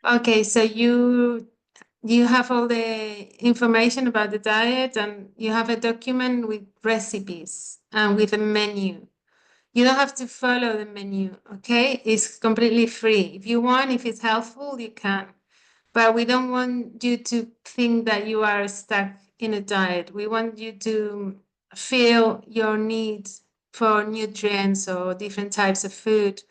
Okay, so you have all the information about the diet and you have a document with recipes and with a menu. You don't have to follow the menu, okay? It's completely free. If you want, if it's helpful, you can. But we don't want you to think that you are stuck in a diet. We want you to feel your need for nutrients or different types of food.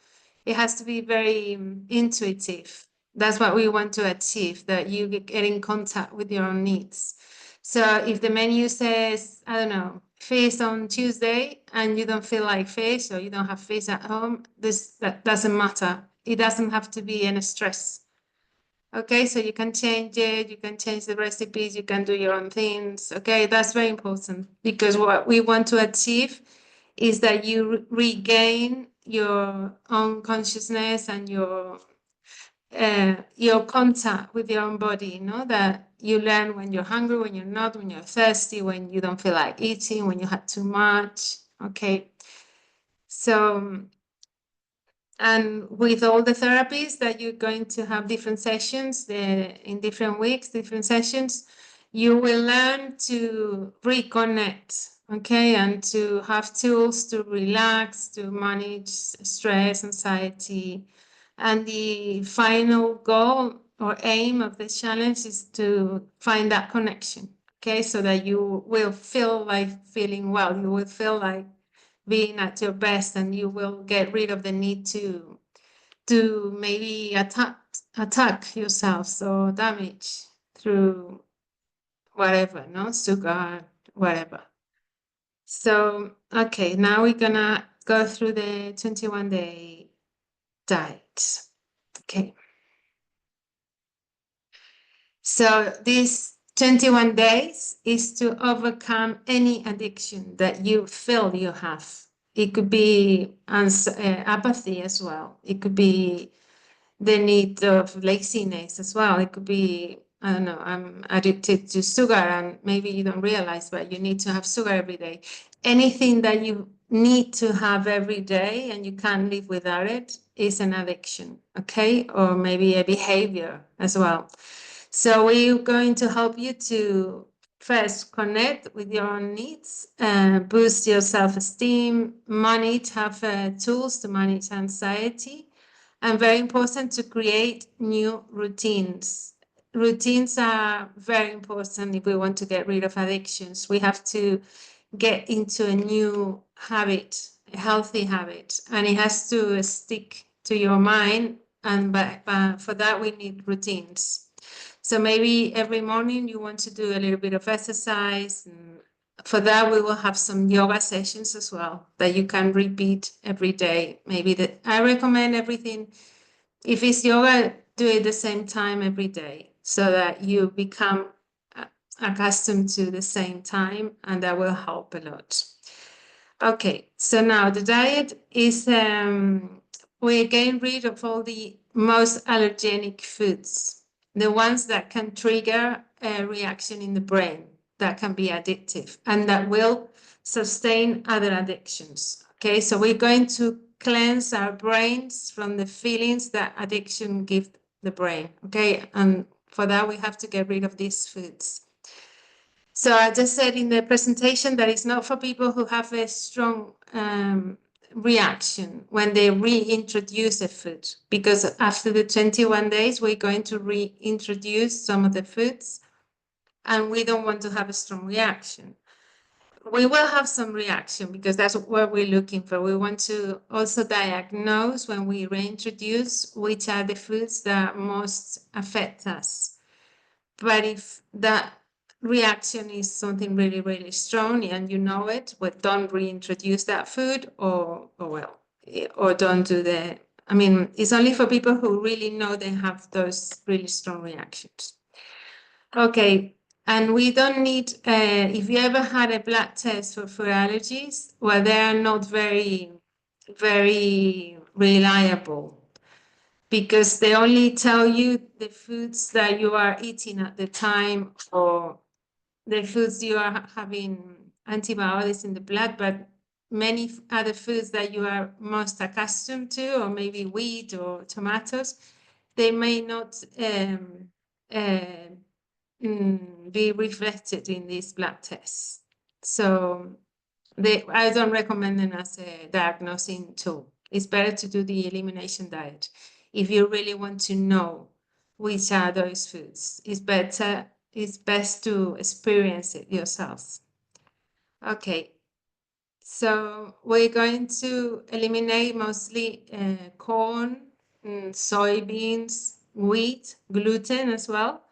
It has to be very intuitive. That's what we want to achieve, that you get in contact with your own needs. So if the menu says, I don't know, fish on Tuesday and you don't feel like fish or you don't have fish at home, that doesn't matter. It doesn't have to be any stress. Okay, so you can change it, you can change the recipes, you can do your own things. Okay, that's very important because what we want to achieve is that you regain your own consciousness and your contact with your own body, you know, that you learn when you're hungry, when you're not, when you're thirsty, when you don't feel like eating, when you had too much. Okay, so and with all the therapies that you're going to have different sessions in different weeks, different sessions, you will learn to reconnect, okay, and to have tools to relax, to manage stress, anxiety. And the final goal or aim of the challenge is to find that connection, okay, so that you will feel like feeling well, you will feel like being at your best, and you will get rid of the need to maybe attack yourself or damage through whatever, no sugar, whatever. So okay, now we're gonna go through the 21-day diet. Okay, so this 21 days is to overcome any addiction that you feel you have. It could be apathy as well. It could be the need of laziness as well. It could be, I don't know, I'm addicted to sugar and maybe you don't realize, but you need to have sugar every day. Anything that you need to have every day and you can't live without it is an addiction, okay? Or maybe a behavior as well. So we're going to help you to first connect with your own needs, boost your self-esteem, have tools to manage anxiety, and very important to create new routines. Routines are very important if we want to get rid of addictions. We have to get into a new habit, a healthy habit, and it has to stick to your mind. And for that, we need routines. So maybe every morning you want to do a little bit of exercise. And for that, we will have some yoga sessions as well that you can repeat every day. I recommend everything. If it's yoga, do it the same time every day so that you become accustomed to the same time, and that will help a lot. Okay, so now the diet is, we're getting rid of all the most allergenic foods, the ones that can trigger a reaction in the brain that can be addictive and that will sustain other addictions. Okay, so we're going to cleanse our brains from the feelings that addiction gives the brain. Okay, and for that we have to get rid of these foods. So I just said in the presentation that it's not for people who have a strong reaction when they reintroduce a food, because after the 21 days, we're going to reintroduce some of the foods and we don't want to have a strong reaction. We will have some reaction because that's what we're looking for. We want to also diagnose when we reintroduce which are the foods that most affect us. But if that reaction is something really, really strong and you know it, well, don't reintroduce that food or don't do it's only for people who really know they have those really strong reactions. Okay, and we don't need, if you ever had a blood test for food allergies, well, they are not very, very reliable because they only tell you the foods that you are eating at the time or the foods you are having antibiotics in the blood, but many other foods that you are most accustomed to, or maybe wheat or tomatoes, they may not be reflected in these blood tests. So I don't recommend them as a diagnosing tool. It's better to do the elimination diet if you really want to know which are those foods. It's best to experience it yourselves. Okay, so we're going to eliminate mostly corn, soybeans, wheat, gluten as well.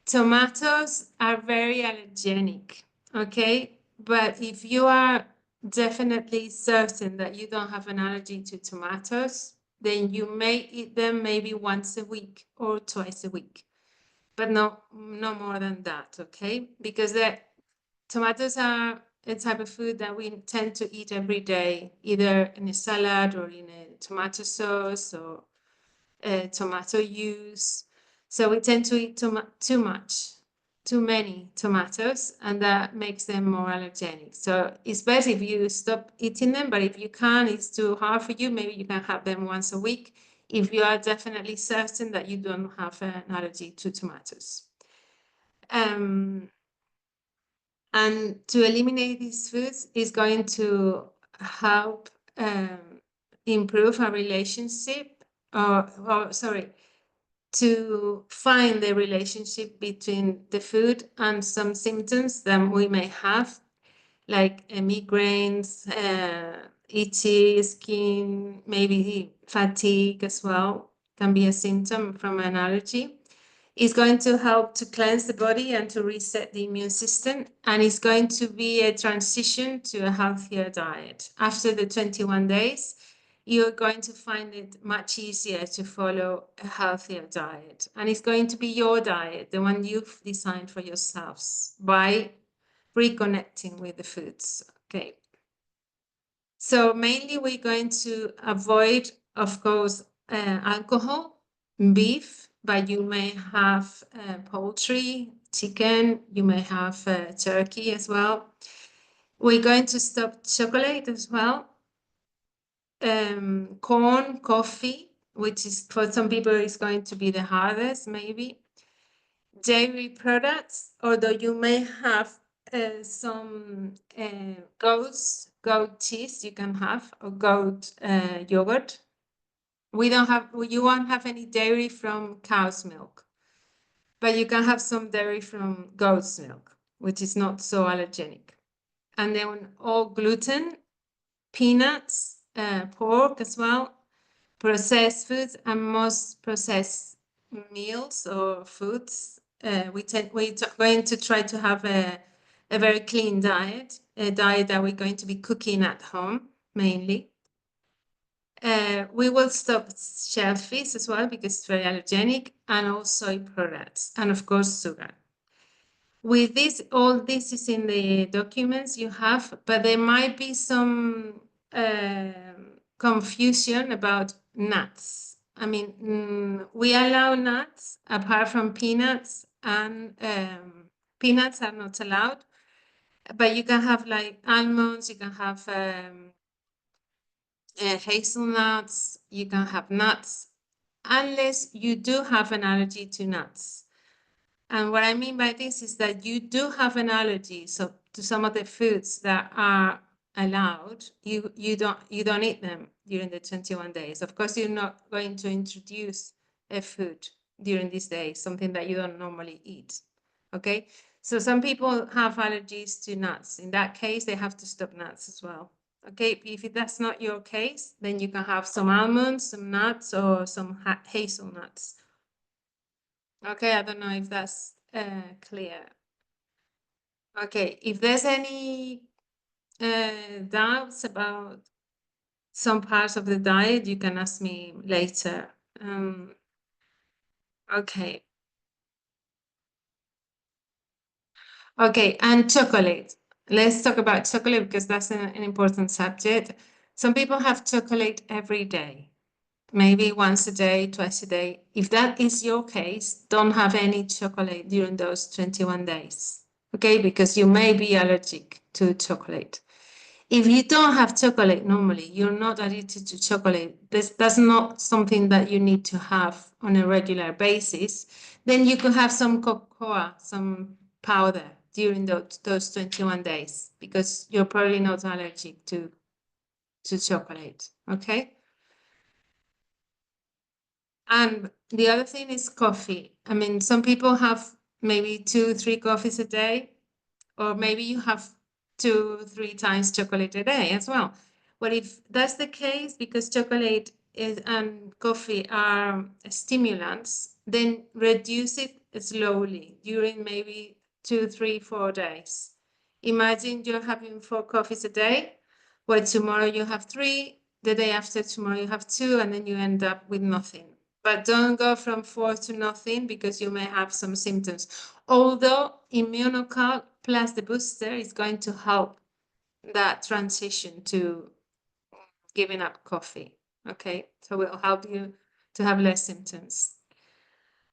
Tomatoes are very allergenic, okay? But if you are definitely certain that you don't have an allergy to tomatoes, then you may eat them maybe once a week or twice a week, but no more than that, okay? Because tomatoes are a type of food that we tend to eat every day, either in a salad or in a tomato sauce or tomato juice. So we tend to eat too many tomatoes, and that makes them more allergenic. So it's better if you stop eating them, but if you can't, it's too hard for you, maybe you can have them once a week if you are definitely certain that you don't have an allergy to tomatoes. And to eliminate these foods is going to help improve our relationship, to find the relationship between the food and some symptoms that we may have, like migraines, itchy skin, maybe fatigue as well, can be a symptom from an allergy. It's going to help to cleanse the body and to reset the immune system. And it's going to be a transition to a healthier diet. After the 21 days, you're going to find it much easier to follow a healthier diet. And it's going to be your diet, the one you've designed for yourselves, by reconnecting with the foods. Okay. So mainly we're going to avoid, of course, alcohol, beef, but you may have poultry, chicken, you may have turkey as well. We're going to stop chocolate as well. Corn, coffee, which is for some people is going to be the hardest, maybe. Dairy products, although you may have some goat cheese you can have, or goat yogurt. You won't have any dairy from cow's milk, but you can have some dairy from goat's milk, which is not so allergenic. And then all gluten, peanuts, pork as well, processed foods, and most processed meals or foods. We're going to try to have a very clean diet, a diet that we're going to be cooking at home mainly. We will stop shellfish as well because it's very allergenic, and also products, and of course sugar. With this, all this is in the documents you have, but there might be some confusion about nuts. I mean, we allow nuts apart from peanuts, and peanuts are not allowed, but you can have like almonds, you can have hazelnuts, you can have nuts, unless you do have an allergy to nuts. And what I mean by this is that you do have an allergy to some of the foods that are allowed. You don't eat them during the 21 days. Of course, you're not going to introduce a food during these days, something that you don't normally eat. Okay, so some people have allergies to nuts. In that case, they have to stop nuts as well. Okay, if that's not your case, then you can have some almonds, some nuts, or some hazelnuts. Okay, I don't know if that's clear. Okay, if there's any doubts about some parts of the diet, you can ask me later. Okay. Okay, and chocolate. Let's talk about chocolate because that's an important subject. Some people have chocolate every day, maybe once a day, twice a day. If that is your case, don't have any chocolate during those 21 days, okay? Because you may be allergic to chocolate. If you don't have chocolate normally, you're not addicted to chocolate, that's not something that you need to have on a regular basis, then you could have some cocoa, some powder during those 21 days because you're probably not allergic to chocolate, okay? And the other thing is coffee. I mean, some people have maybe 2, 3 coffees a day, or maybe you have 2, 3 times chocolate a day as well. But if that's the case, because chocolate and coffee are stimulants, then reduce it slowly during maybe 2, 3, 4 days. Imagine you're having 4 coffees a day, well, tomorrow you have 3, the day after tomorrow you have 2, and then you end up with nothing. But don't go from 4 to nothing because you may have some symptoms. Although immunocal plus the booster is going to help that transition to giving up coffee. Okay, so we'll help you to have less symptoms.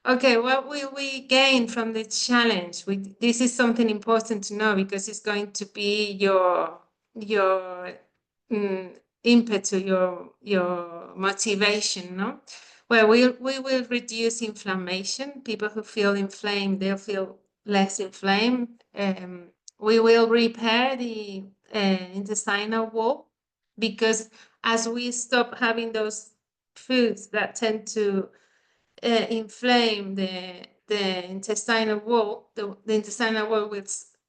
Okay, what will we gain from the challenge? This is something important to know because it's going to be your impetus, your motivation, no? Well, we will reduce inflammation. People who feel inflamed, they'll feel less inflamed. We will repair the intestinal wall because as we stop having those foods that tend to inflame the intestinal wall, the intestinal wall will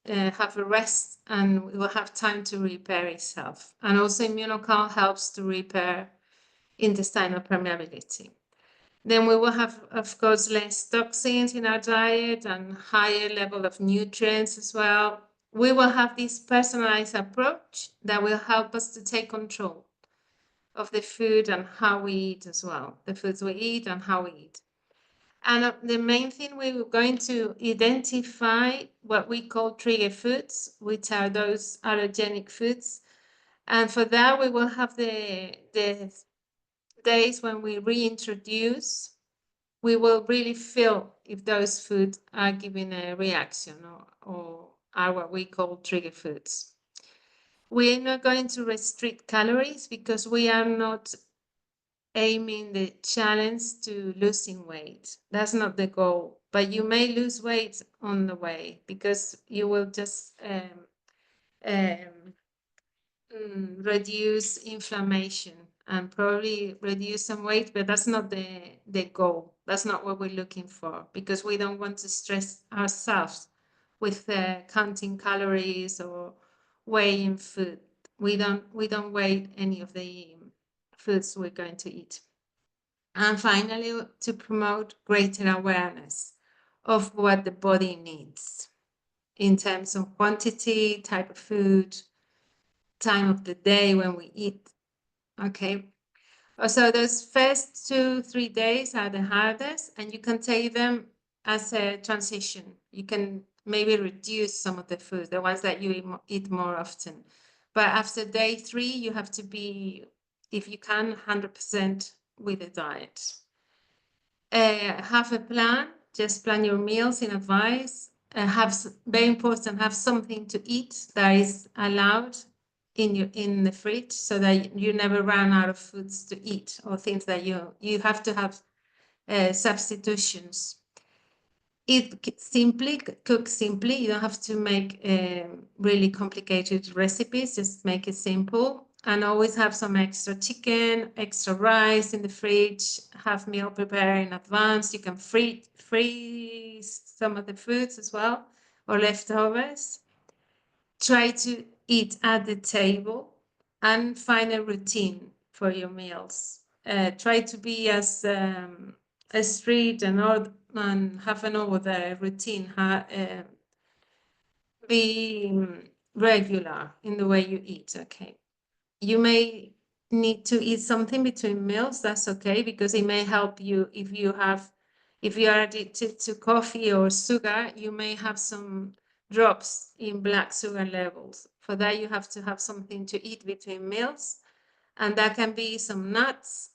have a rest and will have time to repair itself. And also immunocal helps to repair intestinal permeability. Then we will have, of course, less toxins in our diet and higher level of nutrients as well. We will have this personalized approach that will help us to take control of the food and how we eat as well, the foods we eat and how we eat. And the main thing, we were going to identify what we call trigger foods, which are those allergenic foods. And for that, we will have the days when we reintroduce, we will really feel if those foods are giving a reaction or are what we call trigger foods. We're not going to restrict calories because we are not aiming the challenge to losing weight. That's not the goal, but you may lose weight on the way because you will just um, reduce inflammation and probably reduce some weight, but that's not the goal. That's not what we're looking for because we don't want to stress ourselves with counting calories or weighing food. We don't weigh any of the foods we're going to eat. And finally, to promote greater awareness of what the body needs in terms of quantity, type of food, time of the day when we eat. Okay. So those first 2, 3 days are the hardest, and you can take them as a transition. You can maybe reduce some of the food, the ones that you eat more often. But after day 3, you have to be, if you can, 100% with the diet. Have a plan, just plan your meals in advance. Very important, have something to eat that is allowed in the fridge so that you never run out of foods to eat or things that you have to have substitutions. Eat simply, cook simply. You don't have to make really complicated recipes, just make it simple. And always have some extra chicken, extra rice in the fridge, have meal prepared in advance. You can freeze some of the foods as well, or leftovers. Try to eat at the table and find a routine for your meals. Try to be as strict and have an order routine. Be regular in the way you eat. Okay. You may need to eat something between meals. That's okay because it may help you if you are addicted to coffee or sugar. You may have some drops in blood sugar levels. For that, you have to have something to eat between meals, and that can be some nuts.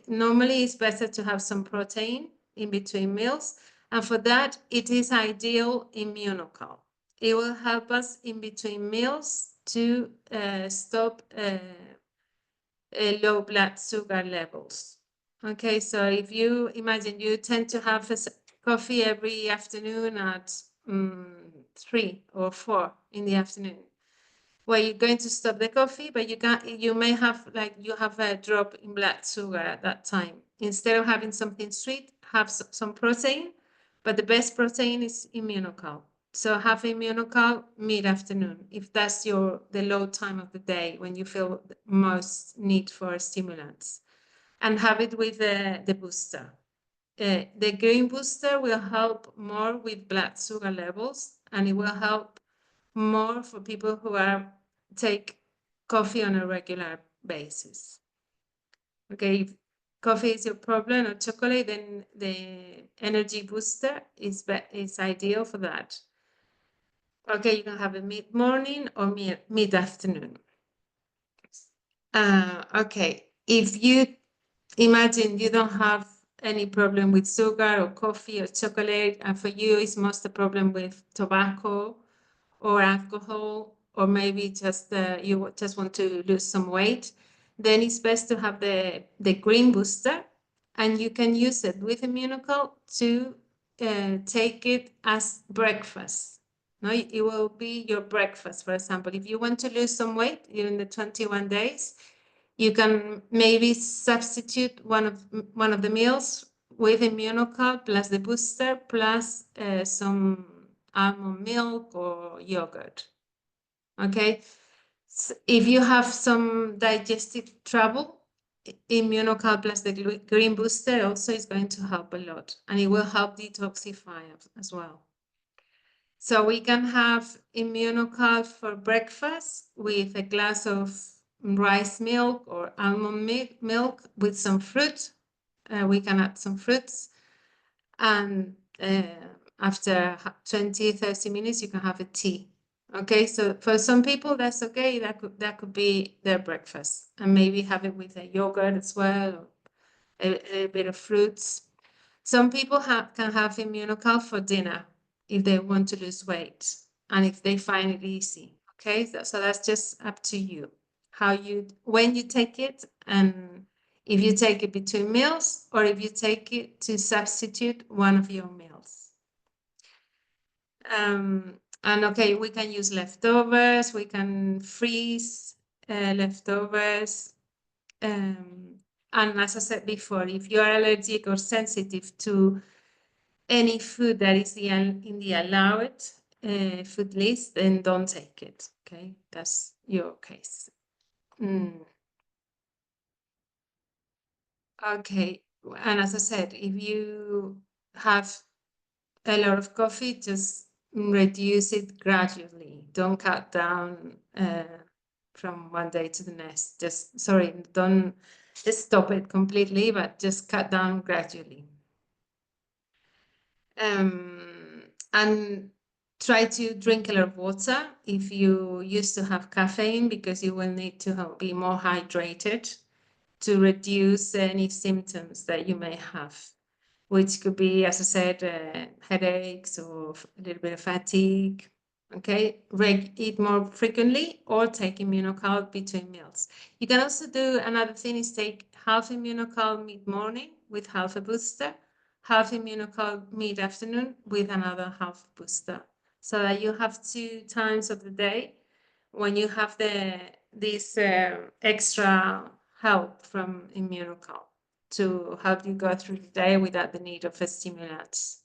Normally, it's better to have some protein in between meals, and for that, it is ideal immunocal. It will help us in between meals to stop low blood sugar levels. Okay, so if you imagine you tend to have coffee every afternoon at 3 or 4 in the afternoon, well, you're going to stop the coffee, but you may have you have a drop in blood sugar at that time. Instead of having something sweet, have some protein, but the best protein is immunocal. So have immunocal mid-afternoon if that's the low time of the day when you feel the most need for stimulants, and have it with the booster. The green booster will help more with blood sugar levels, and it will help more for people who take coffee on a regular basis. Okay, if coffee is your problem or chocolate, then the energy booster is ideal for that. Okay, you can have it mid-morning or mid-afternoon. Okay, if you imagine you don't have any problem with sugar or coffee or chocolate, and for you it's most a problem with tobacco or alcohol, or maybe just you just want to lose some weight, then it's best to have the green booster, and you can use it with immunocal to take it as breakfast. No, it will be your breakfast. For example, if you want to lose some weight during the 21 days, you can maybe substitute one of the meals with immunocal plus the booster plus some almond milk or yogurt. Okay, so if you have some digestive trouble, immunocal plus the green booster also is going to help a lot, and it will help detoxify as well. So we can have immunocal for breakfast with a glass of rice milk or almond milk with some fruit. We can add some fruits, and after 20, 30 minutes, you can have a tea. Okay, so for some people, that's okay. That could be their breakfast, and maybe have it with a yogurt as well, or a bit of fruits. Some people can have immunocal for dinner if they want to lose weight and if they find it easy. Okay, so that's just up to you when you take it, and if you take it between meals or if you take it to substitute one of your meals. And okay, we can use leftovers, we can freeze leftovers. And as I said before, if you are allergic or sensitive to any food that is in the allowed food list, then don't take it. Okay, that's your case. Okay, and as I said, if you have a lot of coffee, just reduce it gradually. Don't cut down from one day to the next. Don't just stop it completely, but just cut down gradually. And try to drink a lot of water if you used to have caffeine, because you will need to be more hydrated to reduce any symptoms that you may have, which could be, as I said, headaches or a little bit of fatigue. Okay, eat more frequently or take immunocal between meals. You can also do another thing is take half immunocal mid-morning with half a booster, half immunocal mid-afternoon with another half booster, so that you have 2 times of the day when you have this extra help from immunocal to help you go through the day without the need of stimulants.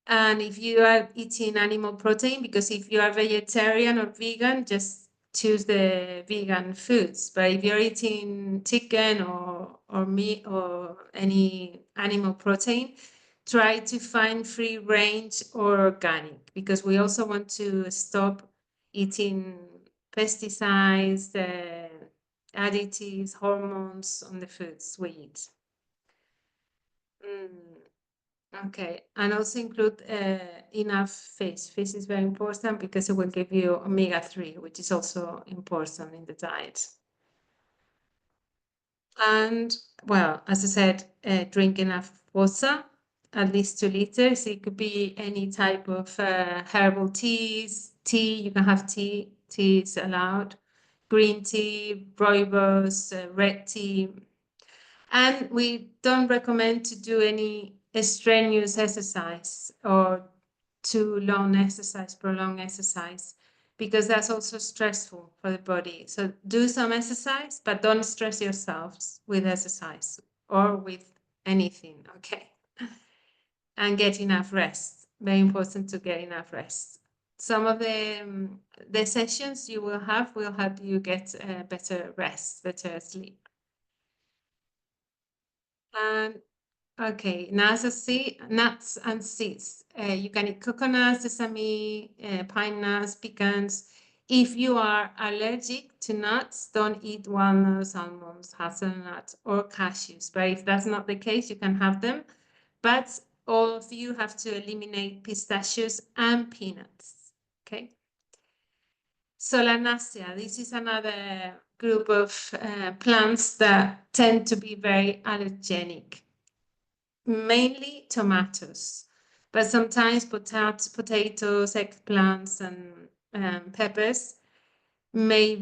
And if you are eating animal protein, because if you are vegetarian or vegan, just choose the vegan foods. But if you're eating chicken or meat or any animal protein, try to find free range or organic, because we also want to stop eating pesticides, additives, hormones on the foods we eat. Okay, and also include enough fish. Fish is very important because it will give you omega-3, which is also important in the diet. And well, as I said, drink enough water. at least 2 liters. It could be any type of herbal teas, tea. You can have tea. Tea is allowed. Green tea, rooibos, red tea. And we don't recommend to do any strenuous exercise or too long exercise, prolonged exercise, because that's also stressful for the body. So do some exercise, but don't stress yourselves with exercise or with anything, okay? And get enough rest. Very important to get enough rest. Some of the sessions you will have will help you get better rest, better sleep. And okay, nuts and seeds. You can eat coconut, sesame, pine nuts, pecans. If you are allergic to nuts, don't eat walnuts, almonds, hazelnuts, or cashews. But if that's not the case, you can have them. But all of you have to eliminate pistachios and peanuts. Okay. Solanacea, this is another group of plants that tend to be very allergenic. Mainly tomatoes, but sometimes potatoes, eggplants, and peppers may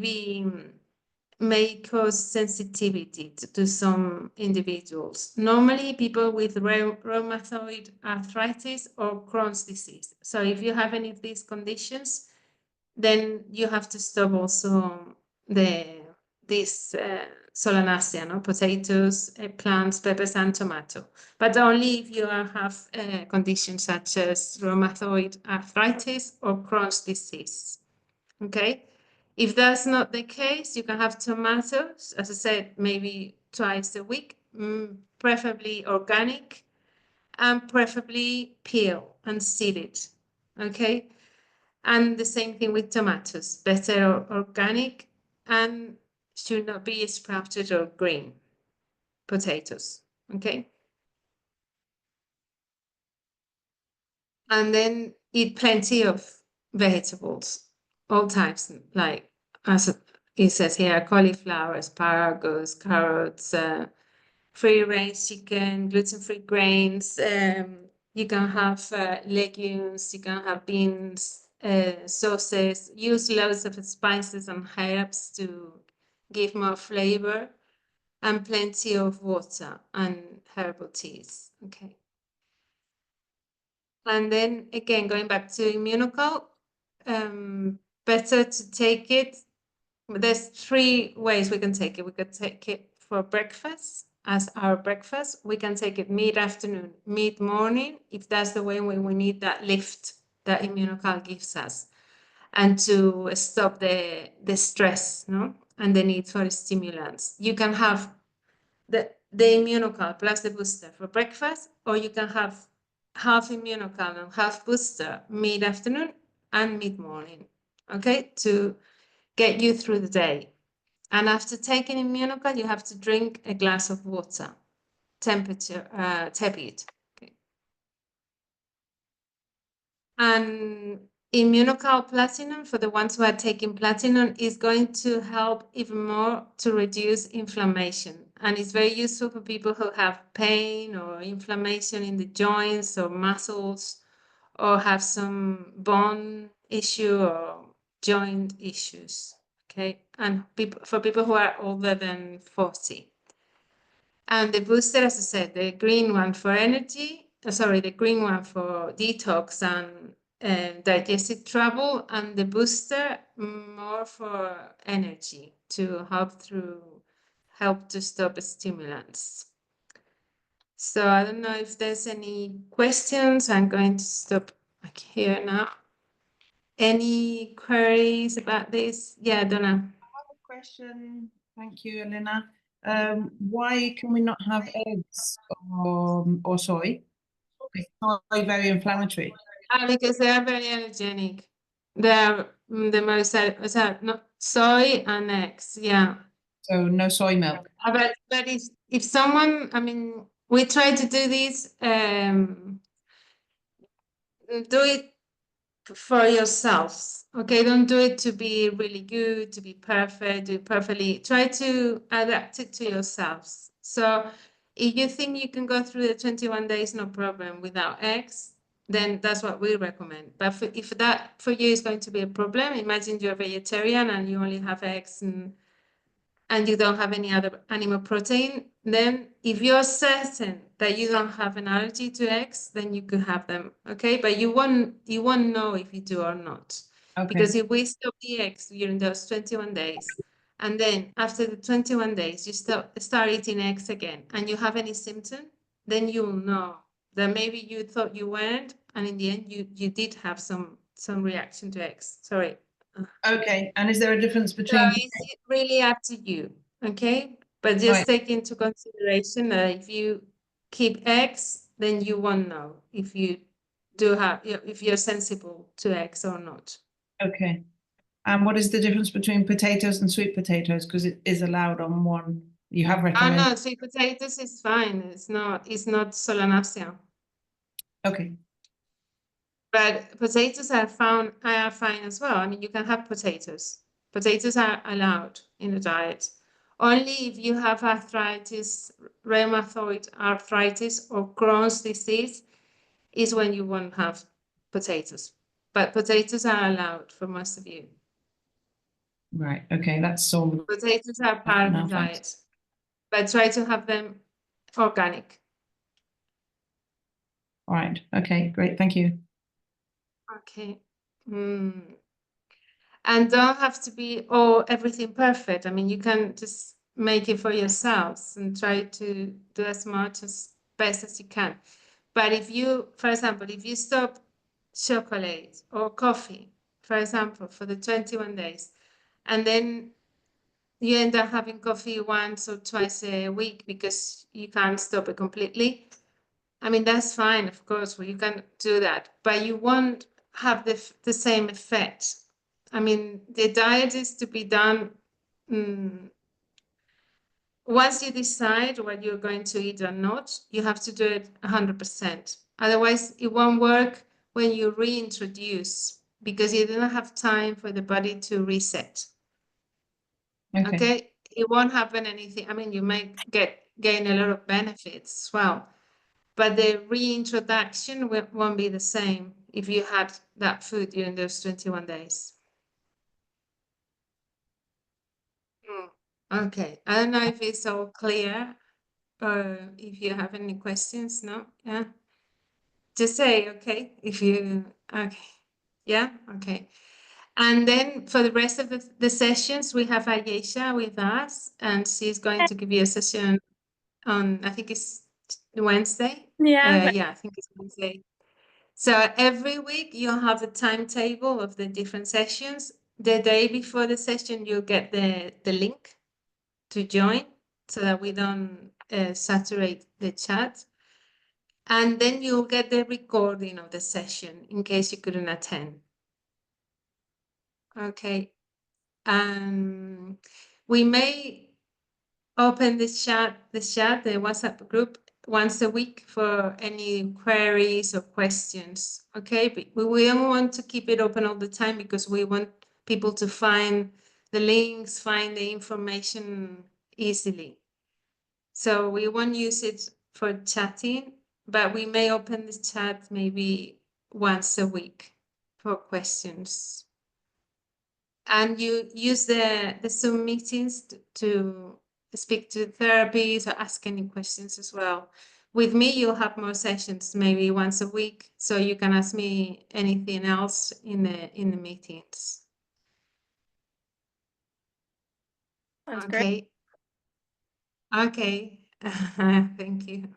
cause sensitivity to some individuals. Normally, people with rheumatoid arthritis or Crohn's disease. So if you have any of these conditions, then you have to stop also this Solanacea, no? Potatoes, plants, peppers, and tomato. But only if you have conditions such as rheumatoid arthritis or Crohn's disease. Okay? If that's not the case, you can have tomatoes, as I said, maybe twice a week, preferably organic, and preferably peel and seeded. Okay? And the same thing with tomatoes, better organic and should not be sprouted or green potatoes, okay? And then eat plenty of vegetables, all types, like as it says here, cauliflower, asparagus, carrots, free-range chicken, gluten-free grains. You can have legumes, you can have beans, sauces. Use loads of spices and herbs to give more flavor, and plenty of water and herbal teas. Okay. And then again, going back to Immunocal, better to take it. There's 3 ways we can take it. We could take it for breakfast as our breakfast. We can take it mid-afternoon, mid-morning, if that's the way we need that lift that Immunocal gives us, and to stop the stress, no, and the need for stimulants. You can have the Immunocal plus the booster for breakfast, or you can have half Immunocal and half booster mid-afternoon and mid-morning, okay, to get you through the day. And after taking Immunocal, you have to drink a glass of water, temperature tepid. Okay. And Immunocal Platinum, for the ones who are taking Platinum, is going to help even more to reduce inflammation. And it's very useful for people who have pain or inflammation in the joints or muscles, or have some bone issue or joint issues. Okay, and for people who are older than 40. And the booster, as I said, the green one for energy, the green one for detox and digestive trouble, and the booster more for energy to help to stop stimulants. So I don't know if there's any questions. I'm going to stop here now. Any queries about this? Yeah, Donna. I have a question. Thank you, Elena. Why can we not have eggs or soy? Is soy very inflammatory? Because they are very allergenic. They are the most, not soy and eggs, yeah. So no soy milk. But if someone, I mean, we try to do this, do it for yourselves, okay? Don't do it to be really good, to be perfect, do it perfectly. Try to adapt it to yourselves. So If you think you can go through the 21 days, no problem, without eggs, then that's what we recommend. But if that for you is going to be a problem, imagine you're vegetarian and you only have eggs and you don't have any other animal protein, then if you're certain that you don't have an allergy to eggs, then you could have them, okay? But you won't know if you do or not. Okay. Because if we stop the eggs during those 21 days, and then after the 21 days, you start eating eggs again, and you have any symptom, then you'll know that maybe you thought you weren't, and in the end, you did have some reaction to eggs. Sorry. Okay. And is there a difference So between? it's really up to you, okay? But just Right. take into consideration that if you keep eggs, then you won't know if you do have, if you're sensible to eggs or not. Okay. And what is the difference between potatoes and sweet potatoes? Because it is allowed on one. You have Oh recommended. no, sweet potatoes is fine. It's not Solanaceae. Okay. But potatoes are fine as well. I mean, you can have potatoes. Potatoes are allowed in the diet. Only if you have arthritis, rheumatoid arthritis, or Crohn's disease is when you won't have potatoes. But potatoes are allowed for most of you. Right. Okay. That's all. Potatoes are part of No, the thanks. diet, but try to have them organic. All right. Okay. Great. Thank you. Okay. And don't have to be everything perfect. I mean, you can just make it for yourselves and try to do as much as best as you can. But if you, for example, if you stop chocolate or coffee, for example, for the 21 days, and then you end up having coffee once or twice a week because you can't stop it completely, I mean, that's fine, of course, well, you can do that, but you won't have the same effect. I mean, the diet is to be done once you decide what you're going to eat or not, you have to do it 100%. Otherwise, it won't work when you reintroduce because you don't have time for the body to reset. Okay? It won't happen anything. I mean, you might gain a lot of benefits as well. But the reintroduction won't be the same if you had that food during those 21 days. Okay, I don't know if it's all clear or if you have any questions, no? Yeah? Just say, okay, if you, okay. Yeah, okay. And then for the rest of the sessions, we have Ayesha with us, and she's going to give you a session on, I think it's Wednesday. Yeah. Yeah, I think it's Wednesday. So every week you'll have the timetable of the different sessions. The day before the session, you'll get the link to join so that we don't saturate the chat. And then you'll get the recording of the session in case you couldn't attend. Okay. We may open the WhatsApp group once a week for any queries or questions, okay? But we don't want to keep it open all the time because we want people to find the links, find the information easily. So we won't use it for chatting, but we may open the chat maybe once a week for questions. And you use the Zoom meetings to speak to therapies or ask any questions as well. With me, you'll have more sessions, maybe once a week, so you can ask me anything else in the meetings. That's Okay. Okay. Thank you.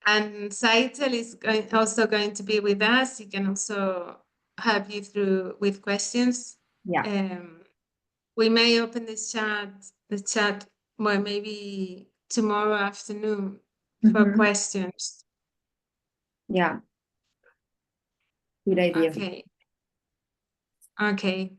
And Saitel is also going to be with us. He can also help you through with questions. Yeah. We may open the chat, well, maybe tomorrow afternoon for Mhm. questions. Yeah. Good idea. Okay. Okay.